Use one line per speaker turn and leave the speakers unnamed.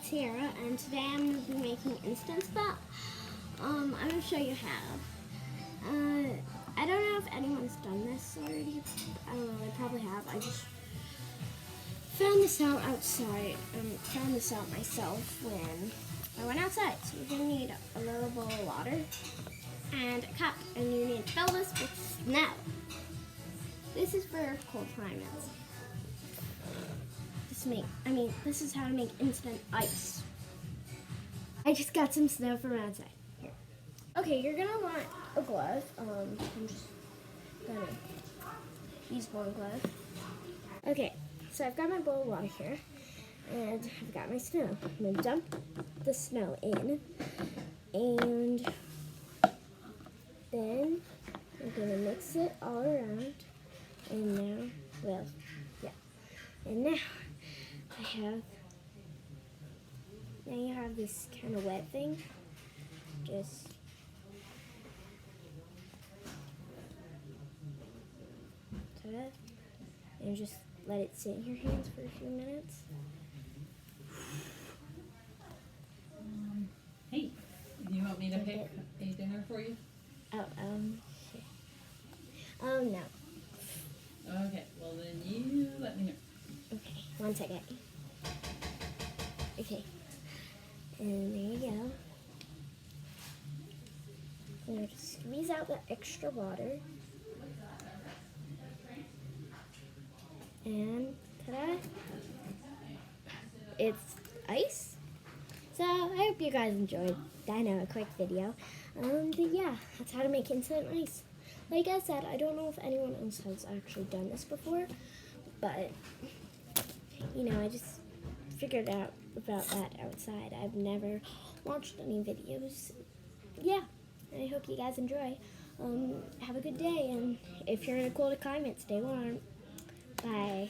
Sierra, and today I'm going to be making instant spot. I'm going to show you how. I don't know if anyone's done this already. I don't know, they probably have. I just found this out outside. Found this out myself when I went outside. So you're going to need a little bowl of water and a cup, and you need to fill this with snow. This is for cold climates. This is how to make instant ice. I just got some snow from outside. Here. Okay, you're gonna want a glove. I'm just gonna use one glove. Okay, so I've got my bowl of water here, and I've got my snow. I'm gonna dump the snow in, and then I'm gonna mix it all around. And now, well, yeah. And now you have this kind of wet thing. Just ta-da, and just let it sit in your hands for a few minutes.
Hey, do you want me to pick a dinner for you?
No.
Okay, well then you let me know.
Okay, one second. Okay, and there you go. Now just squeeze out the extra water. And ta-da! It's ice. So I hope you guys enjoyed. I know, a quick video. But yeah, that's how to make instant ice. Like I said, I don't know if anyone else has actually done this before, but I just figured out about that outside. I've never watched any videos. Yeah, I hope you guys enjoy. Have a good day, and if you're in a cold climate, stay warm. Bye.